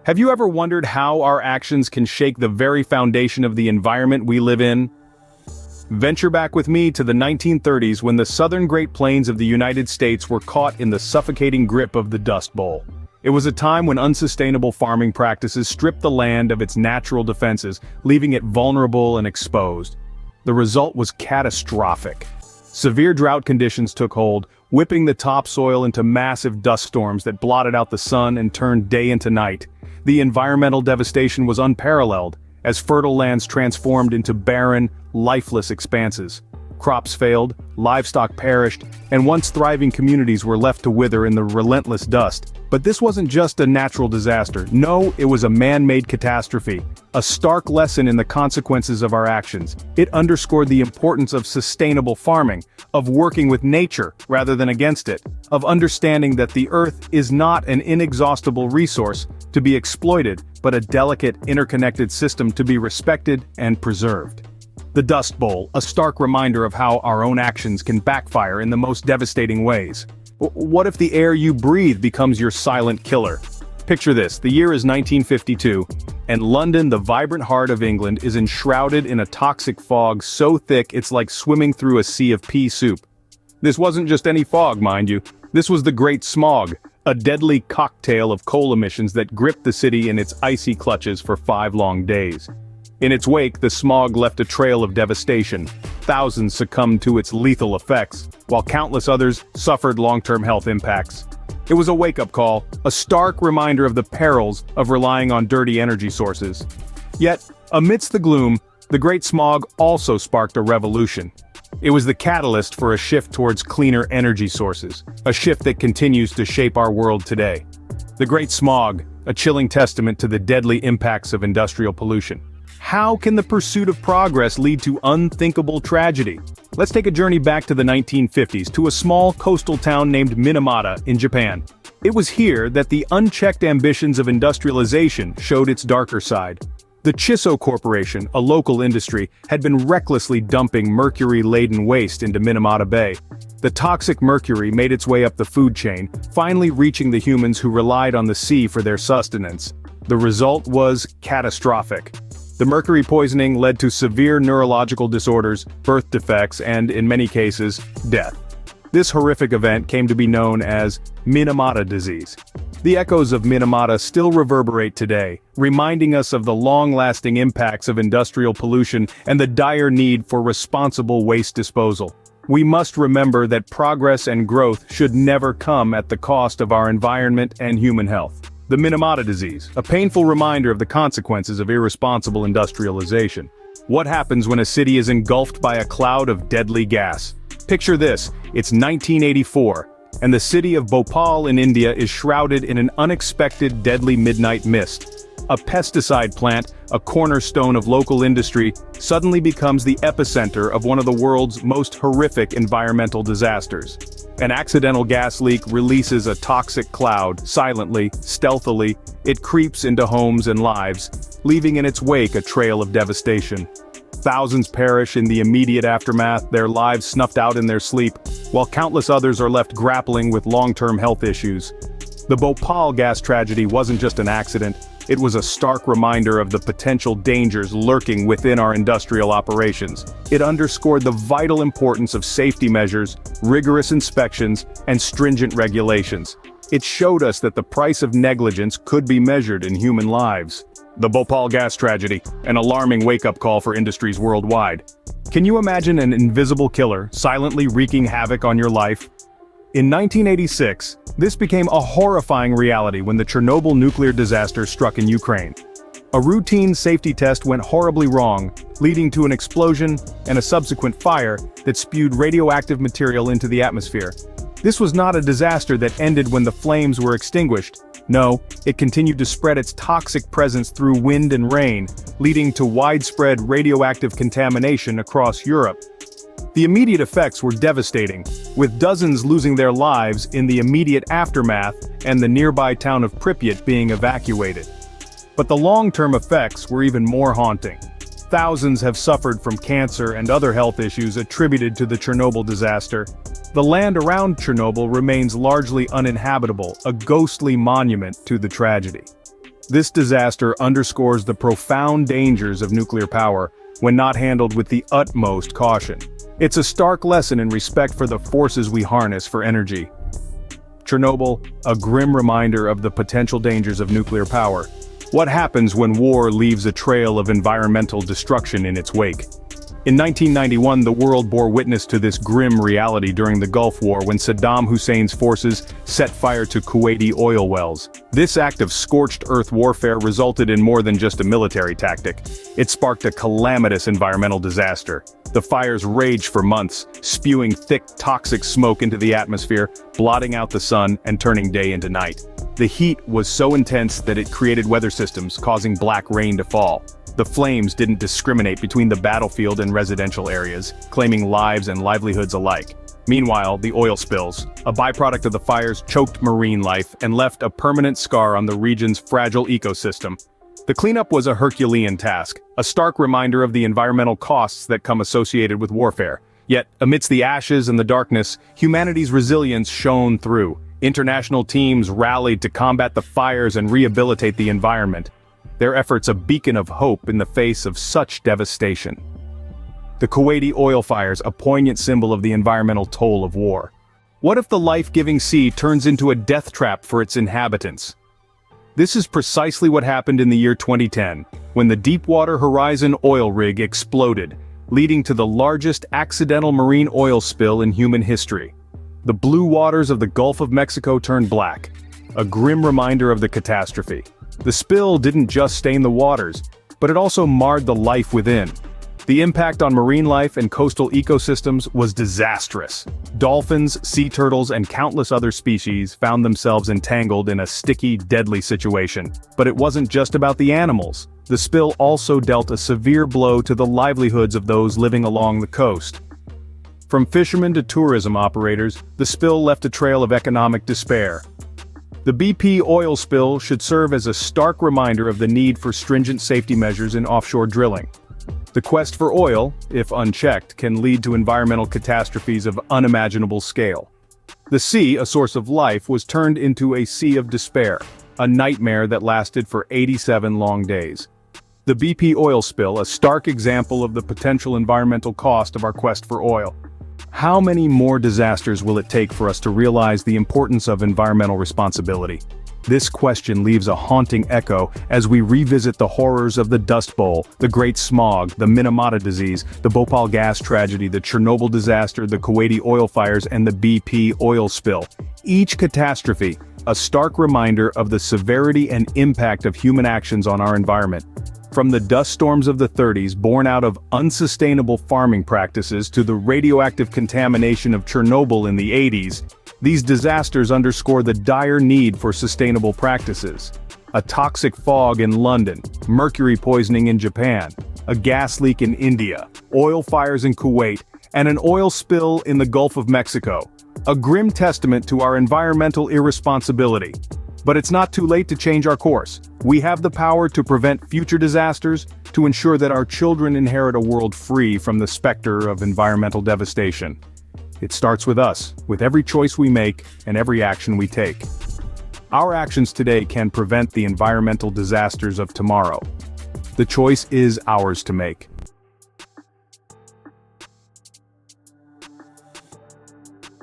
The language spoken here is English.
Have you ever wondered how our actions can shake the very foundation of the environment we live in? Venture back with me to the 1930s when the southern Great Plains of the United States were caught in the suffocating grip of the Dust Bowl. It was a time when unsustainable farming practices stripped the land of its natural defenses, leaving it vulnerable and exposed. The result was catastrophic. Severe drought conditions took hold, whipping the topsoil into massive dust storms that blotted out the sun and turned day into night. The environmental devastation was unparalleled, as fertile lands transformed into barren, lifeless expanses. Crops failed, livestock perished, and once thriving communities were left to wither in the relentless dust. But this wasn't just a natural disaster. No, it was a man-made catastrophe. A stark lesson in the consequences of our actions. It underscored the importance of sustainable farming, of working with nature rather than against it, of understanding that the earth is not an inexhaustible resource to be exploited, but a delicate, interconnected system to be respected and preserved. The Dust Bowl, a stark reminder of how our own actions can backfire in the most devastating ways. What if the air you breathe becomes your silent killer? Picture this, the year is 1952, and London, the vibrant heart of England, is enshrouded in a toxic fog so thick it's like swimming through a sea of pea soup. This wasn't just any fog, mind you. This was the Great Smog, a deadly cocktail of coal emissions that gripped the city in its icy clutches for 5 long days. In its wake, the smog left a trail of devastation. Thousands succumbed to its lethal effects, while countless others suffered long-term health impacts. It was a wake-up call, a stark reminder of the perils of relying on dirty energy sources. Yet, amidst the gloom, the Great Smog also sparked a revolution. It was the catalyst for a shift towards cleaner energy sources, a shift that continues to shape our world today. The Great Smog, a chilling testament to the deadly impacts of industrial pollution. How can the pursuit of progress lead to unthinkable tragedy? Let's take a journey back to the 1950s to a small coastal town named Minamata in Japan. It was here that the unchecked ambitions of industrialization showed its darker side. The Chiso Corporation, a local industry, had been recklessly dumping mercury-laden waste into Minamata Bay. The toxic mercury made its way up the food chain, finally reaching the humans who relied on the sea for their sustenance. The result was catastrophic. The mercury poisoning led to severe neurological disorders, birth defects, and, in many cases, death. This horrific event came to be known as Minamata disease. The echoes of Minamata still reverberate today, reminding us of the long-lasting impacts of industrial pollution and the dire need for responsible waste disposal. We must remember that progress and growth should never come at the cost of our environment and human health. The Minamata disease, a painful reminder of the consequences of irresponsible industrialization. What happens when a city is engulfed by a cloud of deadly gas? Picture this, it's 1984, and the city of Bhopal in India is shrouded in an unexpected deadly midnight mist. A pesticide plant, a cornerstone of local industry, suddenly becomes the epicenter of one of the world's most horrific environmental disasters. An accidental gas leak releases a toxic cloud, silently, stealthily. It creeps into homes and lives, leaving in its wake a trail of devastation. Thousands perish in the immediate aftermath, their lives snuffed out in their sleep, while countless others are left grappling with long-term health issues. The Bhopal gas tragedy wasn't just an accident, it was a stark reminder of the potential dangers lurking within our industrial operations. It underscored the vital importance of safety measures, rigorous inspections, and stringent regulations. It showed us that the price of negligence could be measured in human lives. The Bhopal gas tragedy, an alarming wake-up call for industries worldwide. Can you imagine an invisible killer silently wreaking havoc on your life? In 1986, this became a horrifying reality when the Chernobyl nuclear disaster struck in Ukraine. A routine safety test went horribly wrong, leading to an explosion and a subsequent fire that spewed radioactive material into the atmosphere. This was not a disaster that ended when the flames were extinguished. No, it continued to spread its toxic presence through wind and rain, leading to widespread radioactive contamination across Europe. The immediate effects were devastating, with dozens losing their lives in the immediate aftermath and the nearby town of Pripyat being evacuated. But the long-term effects were even more haunting. Thousands have suffered from cancer and other health issues attributed to the Chernobyl disaster. The land around Chernobyl remains largely uninhabitable, a ghostly monument to the tragedy. This disaster underscores the profound dangers of nuclear power when not handled with the utmost caution. It's a stark lesson in respect for the forces we harness for energy. Chernobyl, a grim reminder of the potential dangers of nuclear power. What happens when war leaves a trail of environmental destruction in its wake? In 1991, the world bore witness to this grim reality during the Gulf War when Saddam Hussein's forces set fire to Kuwaiti oil wells. This act of scorched earth warfare resulted in more than just a military tactic. It sparked a calamitous environmental disaster. The fires raged for months, spewing thick, toxic smoke into the atmosphere, blotting out the sun and turning day into night. The heat was so intense that it created weather systems, causing black rain to fall. The flames didn't discriminate between the battlefield and residential areas, claiming lives and livelihoods alike. Meanwhile, the oil spills, a byproduct of the fires, choked marine life and left a permanent scar on the region's fragile ecosystem. The cleanup was a Herculean task, a stark reminder of the environmental costs that come associated with warfare. Yet, amidst the ashes and the darkness, humanity's resilience shone through. International teams rallied to combat the fires and rehabilitate the environment. Their efforts a beacon of hope in the face of such devastation. The Kuwaiti oil fires, a poignant symbol of the environmental toll of war. What if the life-giving sea turns into a death trap for its inhabitants? This is precisely what happened in the year 2010, when the Deepwater Horizon oil rig exploded, leading to the largest accidental marine oil spill in human history. The blue waters of the Gulf of Mexico turned black, a grim reminder of the catastrophe. The spill didn't just stain the waters, but it also marred the life within. The impact on marine life and coastal ecosystems was disastrous. Dolphins, sea turtles, and countless other species found themselves entangled in a sticky, deadly situation. But it wasn't just about the animals. The spill also dealt a severe blow to the livelihoods of those living along the coast. From fishermen to tourism operators, the spill left a trail of economic despair. The BP oil spill should serve as a stark reminder of the need for stringent safety measures in offshore drilling. The quest for oil, if unchecked, can lead to environmental catastrophes of unimaginable scale. The sea, a source of life, was turned into a sea of despair, a nightmare that lasted for 87 long days. The BP oil spill, a stark example of the potential environmental cost of our quest for oil. How many more disasters will it take for us to realize the importance of environmental responsibility? This question leaves a haunting echo as we revisit the horrors of the Dust Bowl, the Great Smog, the Minamata disease, the Bhopal gas tragedy, the Chernobyl disaster, the Kuwaiti oil fires, and the BP oil spill. Each catastrophe, a stark reminder of the severity and impact of human actions on our environment. From the dust storms of the 30s born out of unsustainable farming practices to the radioactive contamination of Chernobyl in the 80s, these disasters underscore the dire need for sustainable practices. A toxic fog in London, mercury poisoning in Japan, a gas leak in India, oil fires in Kuwait, and an oil spill in the Gulf of Mexico. A grim testament to our environmental irresponsibility. But it's not too late to change our course. We have the power to prevent future disasters, to ensure that our children inherit a world free from the specter of environmental devastation. It starts with us, with every choice we make and every action we take. Our actions today can prevent the environmental disasters of tomorrow. The choice is ours to make.